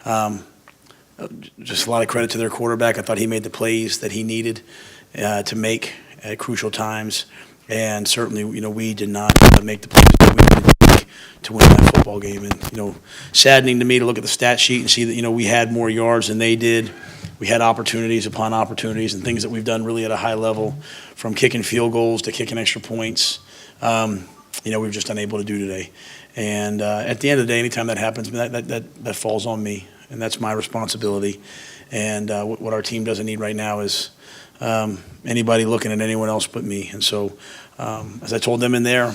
Just a lot of credit to their quarterback. I thought he made the plays that he needed to make at crucial times. And certainly, we did not make the plays that we needed to make to win that football game. And, saddening to me to look at the stat sheet and see that, we had more yards than they did. We had opportunities upon opportunities and things that we've done really at a high level, from kicking field goals to kicking extra points. We've just unable to do today. And at the end of the day, anytime that happens, that falls on me, and that's my responsibility. And what our team doesn't need right now is anybody looking at anyone else but me. And so, as I told them in there,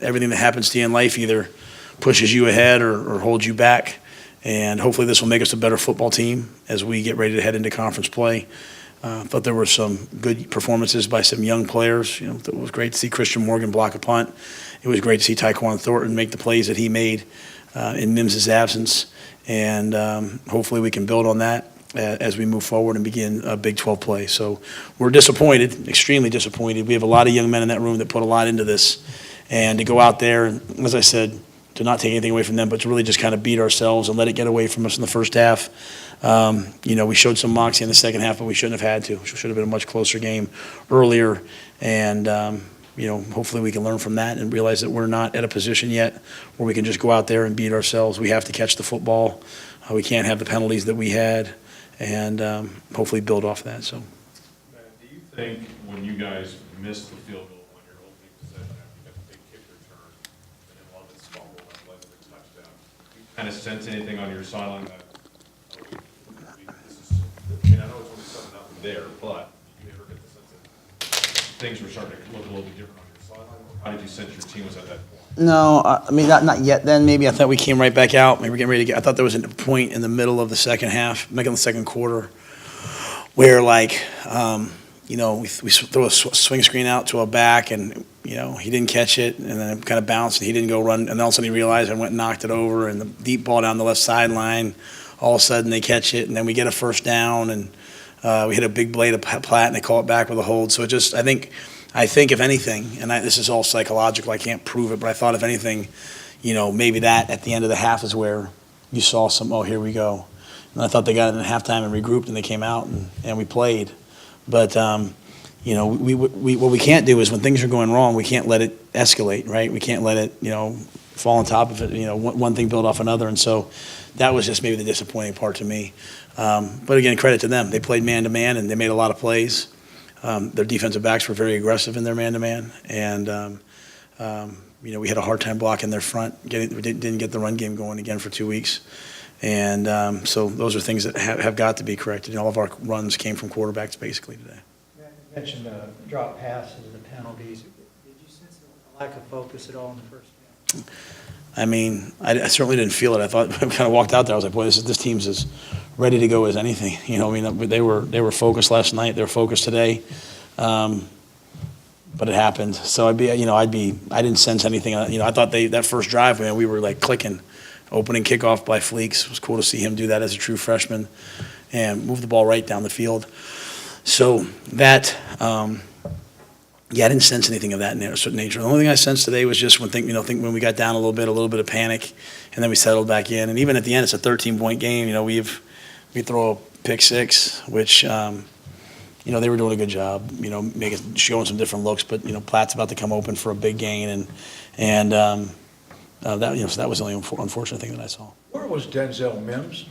everything that happens to you in life either pushes you ahead or holds you back. And hopefully this will make us a better football team as we get ready to head into conference play. Thought there were some good performances by some young players. It was great to see Christian Morgan block a punt. It was great to see Tyquan Thornton make the plays that he made in Mims' absence. And hopefully we can build on that as we move forward and begin a Big 12 play. So we're disappointed, extremely disappointed. We have a lot of young men in that room that put a lot into this. And to go out there, and as I said, to not take anything away from them, but to really just kind of beat ourselves and let it get away from us in the first half. We showed some moxie in the second half, but we shouldn't have had to. It should have been a much closer game earlier. And, hopefully we can learn from that and realize that we're not at a position yet where we can just go out there and beat ourselves. We have to catch the football. We can't have the penalties that we had, and hopefully build off that. So, Matt, do you think when you guys missed the field goal on your opening possession after you got the big kick return and then Lovett's fumble that led to the touchdown, do you kind of sense anything on your sideline that, I know it's only 7-0 there, but did you ever get the sense that things were starting to look a little bit different on your sideline? Or how did you sense your team was at that point? no, not yet then. Maybe I thought we came right back out. Maybe we're getting ready to get – I thought there was a point in the middle of the second half, making the second quarter, where, we throw a swing screen out to a back, and, he didn't catch it, and then it kind of bounced, and he didn't go run. And all of a sudden he realized I went and knocked it over, and the deep ball down the left sideline, all of a sudden they catch it, and then we get a first down, and we hit a big blade of Platt, and they call it back with a hold. So it just – I think if anything, and this is all psychological, I can't prove it, but I thought if anything, maybe that at the end of the half is where you saw some, oh, here we go. And I thought they got it in halftime and regrouped, and they came out and we played. But, what we can't do is when things are going wrong, we can't let it escalate, right? We can't let it, fall on top of it, one thing build off another. And so that was just maybe the disappointing part to me. But again, credit to them. They played man-to-man, and they made a lot of plays. Their defensive backs were very aggressive in their man-to-man, and we had a hard time blocking their front. We didn't get the run game going again for 2 weeks, and so those are things that have got to be corrected. And all of our runs came from quarterbacks basically today. You mentioned drop passes and penalties. Did you sense a lack of focus at all in the first half? I certainly didn't feel it. I thought I kind of walked out there. I was like, boy, this team's as ready to go as anything. They were focused last night. They were focused today, but it happened. So I didn't sense anything. I thought that first drive, man, we were like clicking. Opening kickoff by Fleeks. It was cool to see him do that as a true freshman and move the ball right down the field. So that. I didn't sense anything of that nature. The only thing I sensed today was just when we got down a little bit of panic, and then we settled back in. And even at the end, it's a 13-point game. We throw a pick six, which they were doing a good job. Showing some different looks, but Platt's about to come open for a big gain, and so that was the only unfortunate thing that I saw. Where was Denzel Mims?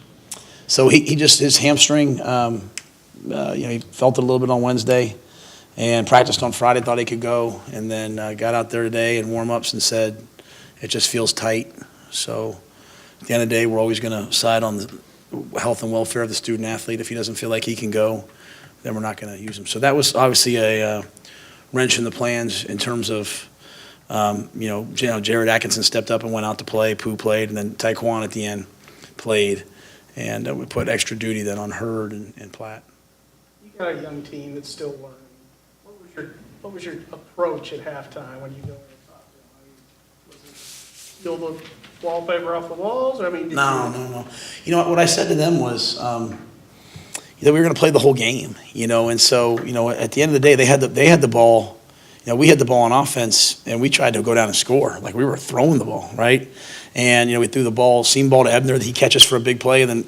So he just his hamstring. He felt it a little bit on Wednesday. And practiced on Friday, thought he could go, and then got out there today in warm-ups and said it just feels tight. So at the end of the day, we're always going to side on the health and welfare of the student-athlete. If he doesn't feel like he can go, then we're not going to use him. So that was obviously a wrench in the plans in terms of, Jared Atkinson stepped up and went out to play, Pooh played, and then Tyquan at the end played. And we put extra duty then on Hurd and Platt. You got a young team that's still learning. What was your approach at halftime when you go in and talk to them? Was it steal the wallpaper off the walls? Or, No. What I said to them was that we were going to play the whole game, and so, at the end of the day, they had the ball. We had the ball on offense, and we tried to go down and score. Like, we were throwing the ball, right? And, we threw the ball, seam ball to Ebner, that he catches for a big play and then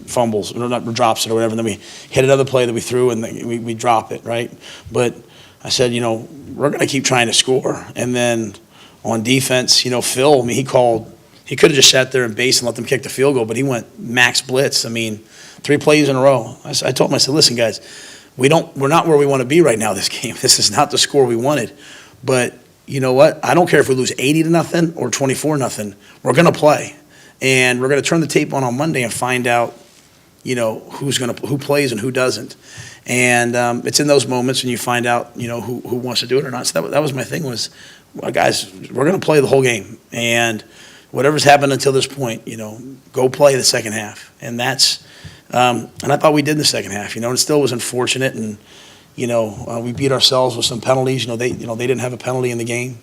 fumbles, or not, drops it or whatever. And then we hit another play that we threw and then we drop it, right? But I said, we're going to keep trying to score. And then on defense, Phil, I mean, he could have just sat there and base and let them kick the field goal, but he went max blitz. I mean, 3 plays in a row. I told him, I said, listen, guys, we're not where we want to be right now this game. This is not the score we wanted. But you know what? I don't care if we lose 80-0 or 24-0. We're going to play. And we're going to turn the tape on Monday and find out, who plays and who doesn't. And it's in those moments when you find out, who wants to do it or not. So that was my thing was, well, guys, we're going to play the whole game. And whatever's happened until this point, go play the second half. And that's and I thought we did in the second half, and it still was unfortunate. And, we beat ourselves with some penalties. They didn't have a penalty in the game.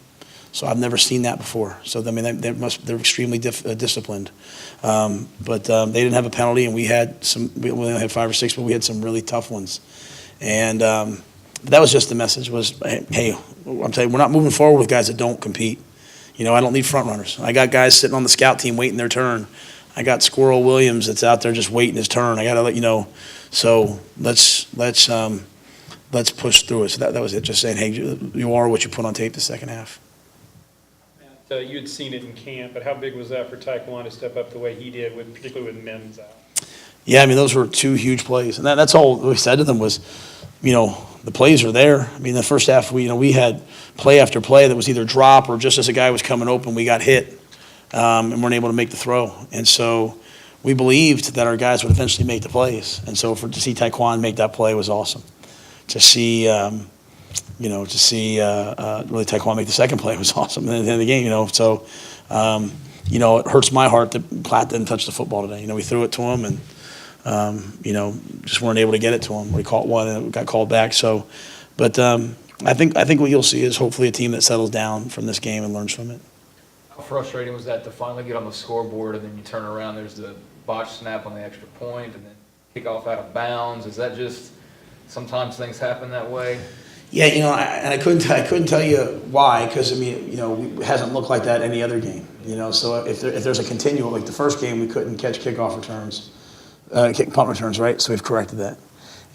So I've never seen that before. So, I mean, they're extremely disciplined. But they didn't have a penalty, and we only had 5 or 6, but we had some really tough ones. And that was just the message was, hey, I'm telling you, we're not moving forward with guys that don't compete. I don't need front runners. I got guys sitting on the scout team waiting their turn. I got Squirrel Williams that's out there just waiting his turn. I got to let you know. So let's push through it. So that was it. Just saying, hey, you are what you put on tape the second half. You had seen it in camp, but how big was that for Taekwondo to step up the way he did, particularly with Mims out? Yeah, I mean, those were 2 huge plays. And that's all we said to them was, the plays are there. I mean, the first half, we had play after play that was either drop or just as a guy was coming open, we got hit and weren't able to make the throw. And so we believed that our guys would eventually make the plays. And so to see Taekwondo make that play was awesome. To see, really Taekwondo make the second play was awesome at the end of the game, So, it hurts my heart that Platt didn't touch the football today. We threw it to him and, just weren't able to get it to him. We caught one and it got called back. So, but I think what you'll see is hopefully a team that settles down from this game and learns from it. How frustrating was that to finally get on the scoreboard and then you turn around, there's the botched snap on the extra point and then kick off out of bounds? Is that just sometimes things happen that way? Yeah, I couldn't tell you why, because it hasn't looked like that any other game. So if there's a continual, like the first game, we couldn't catch kickoff returns, punt returns, right? So we've corrected that,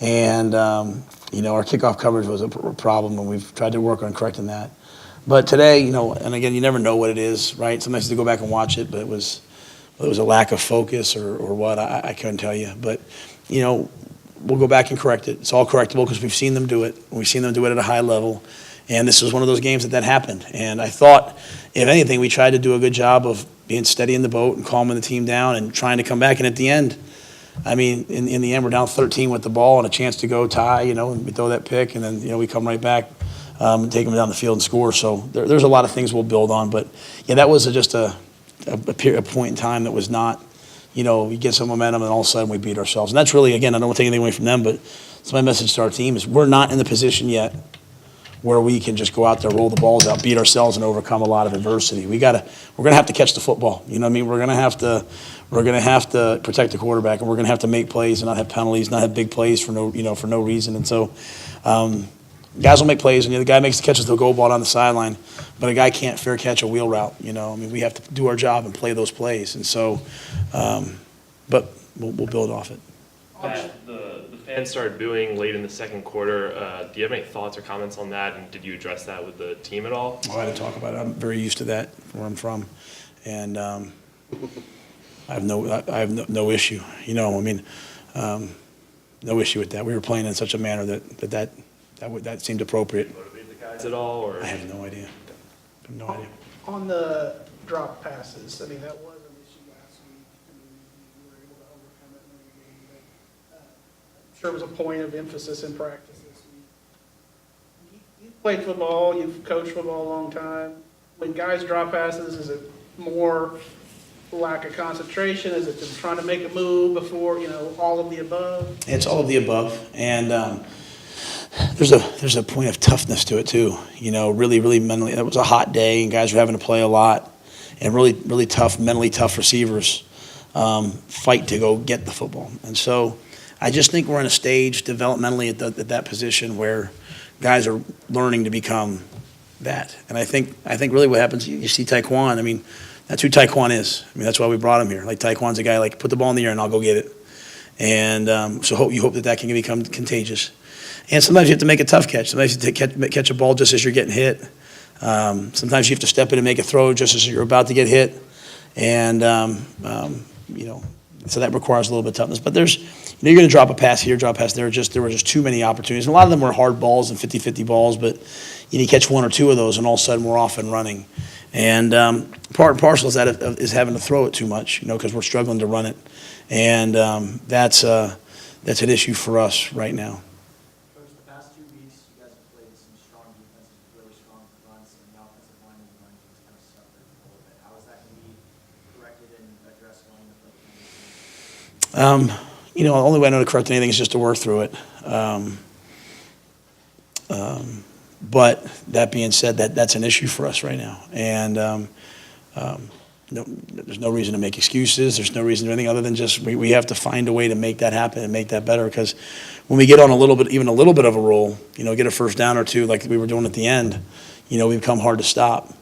and our kickoff coverage was a problem, and we've tried to work on correcting that. But today, and again, you never know what it is, right? Sometimes you have to go back and watch it, but it was a lack of focus or what, I couldn't tell you. But, we'll go back and correct it. It's all correctable because we've seen them do it. We've seen them do it at a high level. And this was one of those games that happened. And I thought, if anything, we tried to do a good job of being steady in the boat and calming the team down and trying to come back. And at the end, in the end, we're down 13 with the ball and a chance to go tie, and we throw that pick. And then, we come right back and take them down the field and score. So there's a lot of things we'll build on. But, yeah, that was just a point in time that was not, we get some momentum and all of a sudden we beat ourselves. And that's really, again, I don't want to take anything away from them, but it's my message to our team is we're not in the position yet where we can just go out there, roll the balls out, beat ourselves and overcome a lot of adversity. We're going to have to catch the football. We're going to have to protect the quarterback, and we're going to have to make plays and not have penalties, not have big plays for no reason. And so guys will make plays, and the guy makes the catches, they'll go ball down the sideline, but a guy can't fair catch a wheel route. We have to do our job and play those plays. And so, but we'll build off it. The fans started booing late in the second quarter. Do you have any thoughts or comments on that, and did you address that with the team at all? I had to talk about it. I'm very used to that where I'm from, and I have no issue. No issue with that. We were playing in such a manner that seemed appropriate. Motivate the guys at all, or? I have no idea. No idea. On the drop passes, that was an issue last week. You were able to overcome it in the game, but I'm sure it was a point of emphasis in practice this week. You've played football, you've coached football a long time. When guys drop passes, is it more lack of concentration? Is it just trying to make a move before, all of the above? It's all of the above, and there's a point of toughness to it too. Really, really mentally. It was a hot day, and guys were having to play a lot, and really, really tough, mentally tough receivers fight to go get the football. And so, I just think we're in a stage developmentally at that position where guys are learning to become that. And I think really what happens, you see Taekwondo. That's who Taekwon is. I mean, that's why we brought him here. Like, Taekwon's a guy, like, put the ball in the air and I'll go get it. And so you hope that can become contagious. And sometimes you have to make a tough catch. Sometimes you have to catch a ball just as you're getting hit. Sometimes you have to step in and make a throw just as you're about to get hit. And, so that requires a little bit of toughness. But you're going to drop a pass here, drop a pass there. There were just too many opportunities. And a lot of them were hard balls and 50-50 balls, but you catch one or two of those, and all of a sudden we're off and running. And part and parcel is having to throw it too much, because we're struggling to run it. And that's an issue for us right now. Coach, the past 2 weeks, you guys have played some strong defenses, really strong fronts, and the offensive line and line has kind of suffered a little bit. How is that going to be corrected and addressed going into the The only way I know to correct anything is just to work through it. But that being said, that's an issue for us right now. And there's no reason to make excuses. There's no reason to do anything other than just we have to find a way to make that happen and make that better. Because when we get on even a little bit of a roll, get a first down or two like we were doing at the end, we become hard to stop.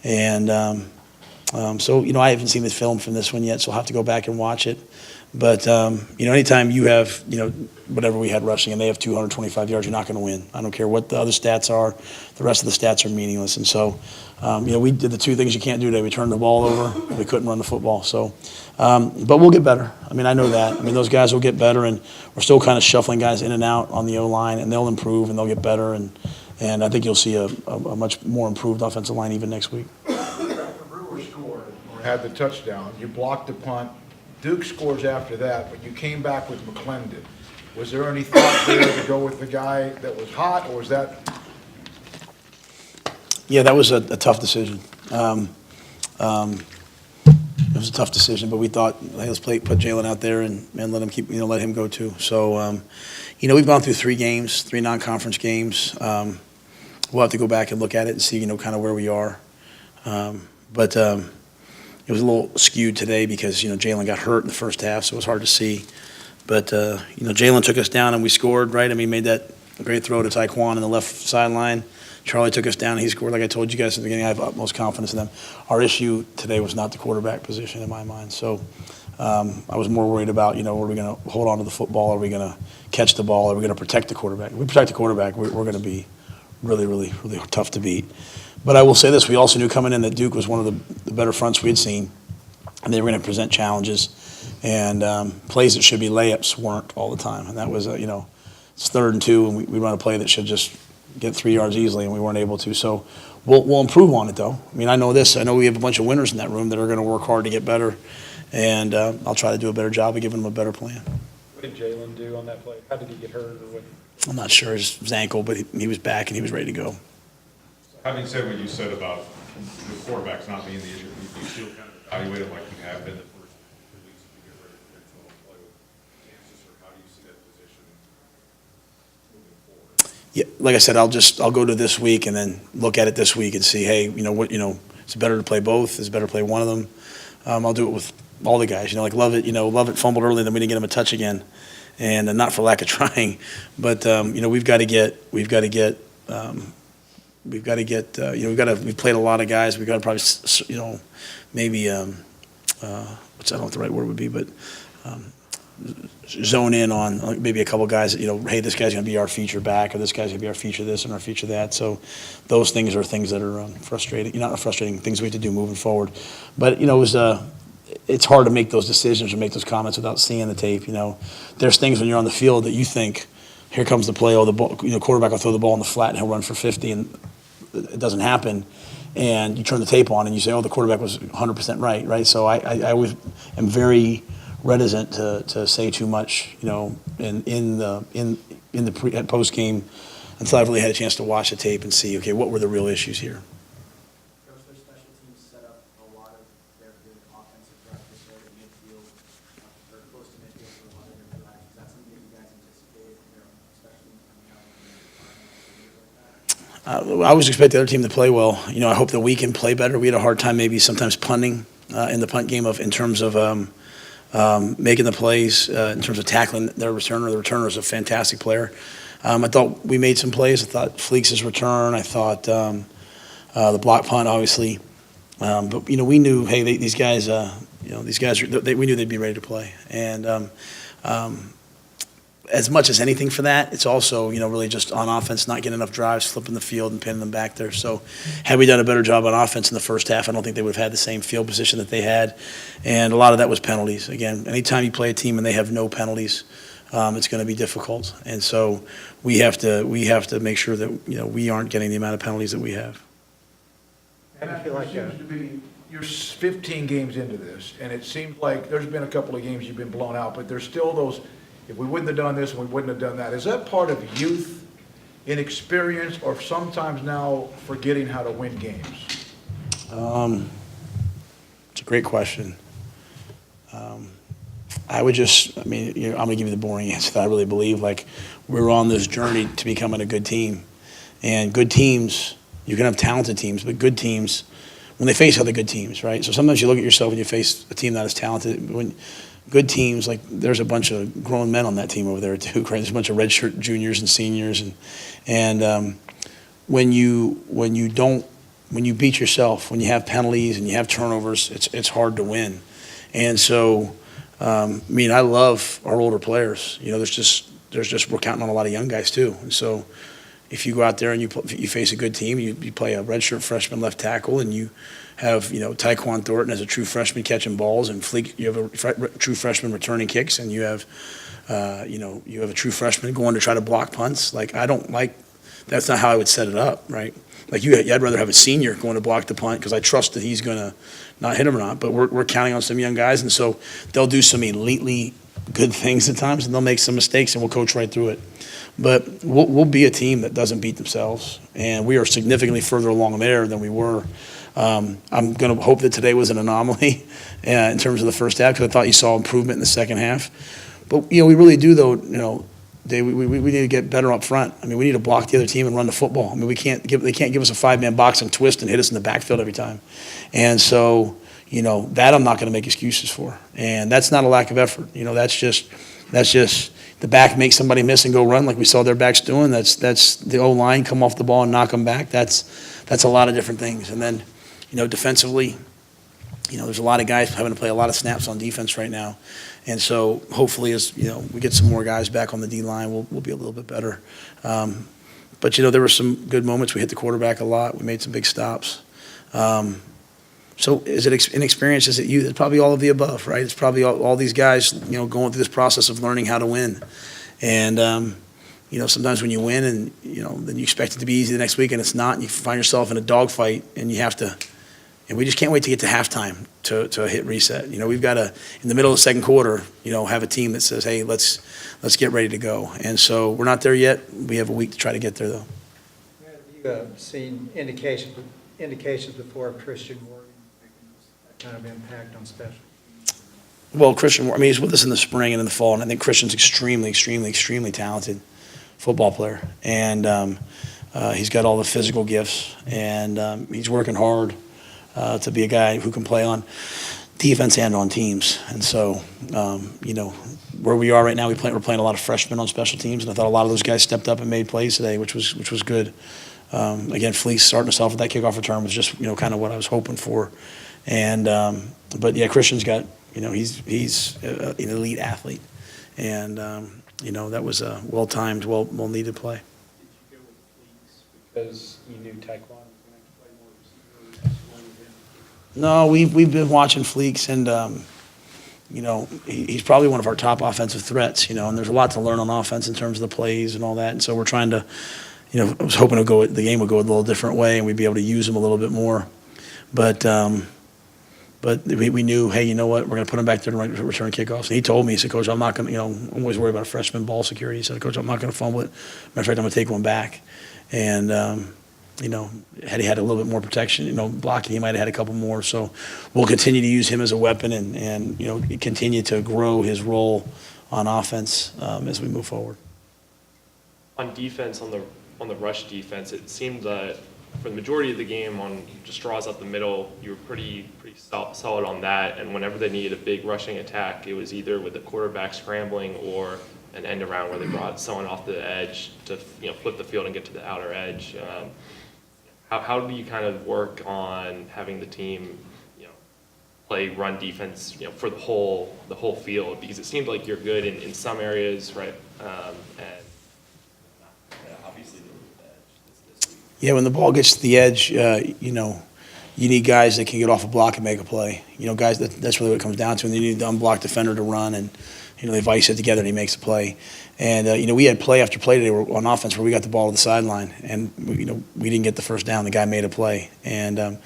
And so I haven't seen the film from this one yet, so I'll have to go back and watch it. But, anytime you have, whatever we had rushing and they have 225 yards, you're not going to win. I don't care what the other stats are. The rest of the stats are meaningless. And so, we did the two things you can't do today. We turned the ball over. And we couldn't run the football. So, but we'll get better. I know that. Those guys will get better, and we're still kind of shuffling guys in and out on the O-line, and they'll improve and they'll get better. And I think you'll see a much more improved offensive line even next week. Rhule scored or had the touchdown. You blocked the punt. Duke scores after that, but you came back with McClendon. Was there any thought there to go with the guy that was hot, or was that? Yeah, that was a tough decision. It was a tough decision, but we thought, hey, let's put Jalen out there and let him let him go too. So, we've gone through 3 games, 3 non-conference games. We'll have to go back and look at it and see, kind of where we are. But it was a little skewed today because, Jalen got hurt in the first half, so it was hard to see. But, Jalen took us down and we scored, right? Made that great throw to Taekwon on the left sideline. Charlie took us down and he scored. Like I told you guys at the beginning, I have utmost confidence in them. Our issue today was not the quarterback position in my mind. So I was more worried about, are we going to hold on to the football? Are we going to catch the ball? Are we going to protect the quarterback? If we protect the quarterback, we're going to be really, really, really tough to beat. But I will say this, we also knew coming in that Duke was one of the better fronts we had seen, and they were going to present challenges, and plays that should be layups weren't all the time. And that was, it's 3rd and 2, and we run a play that should just get 3 yards easily, and we weren't able to. So we'll improve on it, though. I know this. I know we have a bunch of winners in that room that are going to work hard to get better, and I'll try to do a better job of giving them a better plan. What did Jalen do on that play? How did he get hurt or what? I'm not sure his ankle, but he was back and he was ready to go. Having said what you said about the quarterbacks not being the issue, you still kind of evaluate it like you have been the first 2 weeks to get ready for the 12 play with Kansas, or how do you see that position moving forward? Yeah, like I said, I'll go to this week and then look at it this week and see, hey, it's better to play both. It's better to play one of them. I'll do it with all the guys. Like Lovett fumbled early, then we didn't get him a touch again, and not for lack of trying, but we've played a lot of guys. We've got to probably, maybe, I don't know what the right word would be, but zone in on maybe a couple guys that, hey, this guy's going to be our feature back, or this guy's going to be our feature this and our feature that. So those things are things that are frustrating, not frustrating, things we have to do moving forward. But, it's hard to make those decisions or make those comments without seeing the tape. There's things when you're on the field that you think, here comes the play, the ball, quarterback will throw the ball in the flat and he'll run for 50, and it doesn't happen. And you turn the tape on and you say, the quarterback was 100% right? So I always am very reticent to say too much, in the post game until I've really had a chance to watch the tape and see, okay, what were the real issues here. Coach, their special teams set up a lot of their good offensive practice there at midfield, or close to midfield for a lot of their drives. Is that something that you guys anticipated from their special teams coming out and like that? I always expect the other team to play well. I hope that we can play better. We had a hard time maybe sometimes punting in the punt game in terms of making the plays, in terms of tackling their returner. The returner is a fantastic player. I thought we made some plays. I thought Fleeks' return. I thought the block punt, obviously, But, we knew, hey, these guys, we knew they'd be ready to play. And as much as anything for that, it's also, really just on offense, not getting enough drives, flipping the field and pinning them back there. So had we done a better job on offense in the first half, I don't think they would have had the same field position that they had. And a lot of that was penalties. Again, anytime you play a team and they have no penalties, it's going to be difficult. And so we have to make sure that, we aren't getting the amount of penalties that we have. And I it feel like seems to be, you're 15 games into this, and it seems like there's been a couple of games you've been blown out, but there's still those, if we wouldn't have done this and we wouldn't have done that. Is that part of youth, inexperience, or sometimes now forgetting how to win games? It's a great question. I'm going to give you the boring answer that I really believe. Like, we're on this journey to becoming a good team. And good teams, you can have talented teams, but good teams, when they face other good teams, right? So sometimes you look at yourself and you face a team not as talented. When good teams, like, there's a bunch of grown men on that team over there too, right? There's a bunch of redshirt juniors and seniors. And when you beat yourself, when you have penalties and you have turnovers, it's hard to win. And so, I love our older players. We're counting on a lot of young guys too. And so if you go out there and you face a good team, you play a redshirt freshman left tackle, and you have, Tyquan Thornton as a true freshman catching balls, and Fleek, you have a true freshman returning kicks, and you have a true freshman going to try to block punts. Like, that's not how I would set it up, right? Like, I'd rather have a senior going to block the punt because I trust that he's going to not hit him or not. But we're counting on some young guys, and so they'll do some elitely good things at times, and they'll make some mistakes, and we'll coach right through it. But we'll be a team that doesn't beat themselves, and we are significantly further along there than we were. I'm going to hope that today was an anomaly in terms of the first half, because I thought you saw improvement in the second half. But, we really do, though, we need to get better up front. We need to block the other team and run the football. They can't give us a 5-man box and twist and hit us in the backfield every time. And so, that I'm not going to make excuses for. And that's not a lack of effort. That's just the back makes somebody miss and go run like we saw their backs doing. That's the O-line come off the ball and knock them back. That's a lot of different things. And then, defensively, there's a lot of guys having to play a lot of snaps on defense right now. And so hopefully as, we get some more guys back on the D-line, we'll be a little bit better. But, there were some good moments. We hit the quarterback a lot. We made some big stops. So is it inexperience? Is it youth? It's probably all of the above, right? It's probably all these guys, going through this process of learning how to win. And, sometimes when you win and, then you expect it to be easy the next week and it's not, and you find yourself in a dogfight and you have to, and we just can't wait to get to halftime to hit reset. We've got to, in the middle of the second quarter, have a team that says, hey, let's get ready to go. And so we're not there yet. We have a week to try to get there, though. Have you seen indications before of Christian Morgan making that kind of impact on special teams? Well, Christian, he's with us in the spring and in the fall, and I think Christian's extremely, extremely, extremely talented football player. And he's got all the physical gifts, and he's working hard to be a guy who can play on defense and on teams. And so, where we are right now, we're playing a lot of freshmen on special teams, and I thought a lot of those guys stepped up and made plays today, which was good. Again, Fleece starting us off with that kickoff return was just, kind of what I was hoping for. And, but yeah, Christian's got, he's an elite athlete. And, that was a well-timed, well-needed play. Did you go with Fleeks because you knew Taekwon was going to play more receiver? No, we've been watching Fleeks, and he's probably one of our top offensive threats. And there's a lot to learn on offense in terms of the plays and all that. And so we're trying to, I was hoping the game would go a little different way, and we'd be able to use him a little bit more. But we knew, hey, you know what? We're going to put him back there to return kickoffs. And he told me, he said, Coach, I'm not going to, I'm always worried about freshman ball security. He said, Coach, I'm not going to fumble it. Matter of fact, I'm going to take one back. And, had he had a little bit more protection, blocking, he might have had a couple more. So we'll continue to use him as a weapon and continue to grow his role on offense as we move forward. On defense, on the rush defense, it seemed that for the majority of the game on just draws up the middle, you were pretty solid on that. And whenever they needed a big rushing attack, it was either with the quarterback scrambling or an end around where they brought someone off the edge to flip the field and get to the outer edge. how do you kind of work on having the team, play run defense, for the whole field? Because it seemed like you're good in some areas, right? And obviously the edge this week. Yeah, when the ball gets to the edge, you need guys that can get off a block and make a play. Guys, that's really what it comes down to. And you need the unblocked defender to run, and they vice it together and he makes a play. And we had play after play today on offense where we got the ball to the sideline, and we didn't get the first down. The guy made a play, and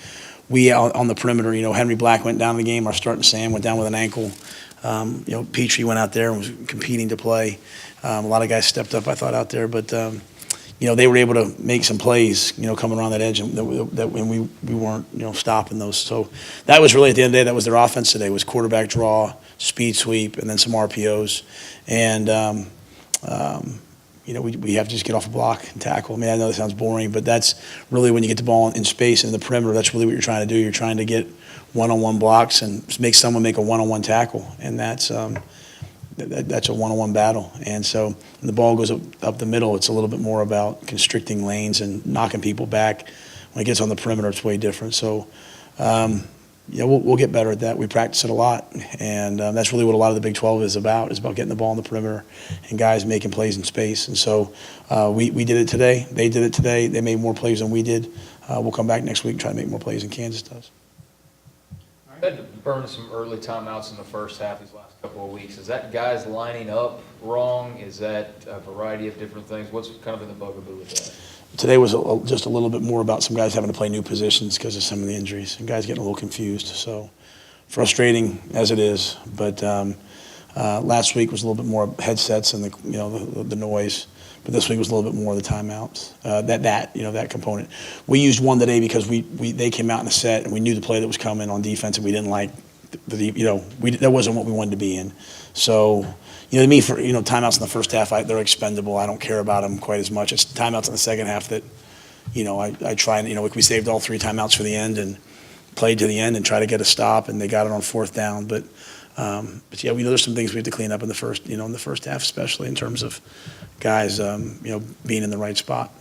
we on the perimeter. Henry Black went down in the game. Our starting Sam went down with an ankle. Petrie went out there and was competing to play. A lot of guys stepped up, I thought, out there, but. They were able to make some plays, coming around that edge, and we weren't, stopping those. So that was really, at the end of the day, that was their offense today, was quarterback draw, speed sweep, and then some RPOs. And, we have to just get off a block and tackle. I mean, I know that sounds boring, but that's really when you get the ball in space in the perimeter, that's really what you're trying to do. You're trying to get one-on-one blocks and make someone make a one-on-one tackle, and that's a one-on-one battle. And so when the ball goes up the middle, it's a little bit more about constricting lanes and knocking people back. When it gets on the perimeter, it's way different. So, we'll get better at that. We practice it a lot, and that's really what a lot of the Big 12 is about getting the ball on the perimeter and guys making plays in space. And so we did it today. They did it today. They made more plays than we did. We'll come back next week and try to make more plays than Kansas does. You had to burn some early timeouts in the first half these last couple of weeks. Is that guys lining up wrong? Is that a variety of different things? What's kind of in the bugaboo with that? Today was just a little bit more about some guys having to play new positions because of some of the injuries, and guys getting a little confused. So frustrating as it is, but last week was a little bit more headsets and the noise. But this week was a little bit more of the timeouts. That component. We used one today because they came out in a set and we knew the play that was coming on defense, and we didn't like that wasn't what we wanted to be in. So to me, for timeouts in the first half, they're expendable. I don't care about them quite as much. It's timeouts in the second half that I try and we saved all 3 timeouts for the end and played to the end and try to get a stop, and they got it on 4th down. But yeah, we know there's some things we have to clean up in the first half, especially in terms of guys, being in the right spot.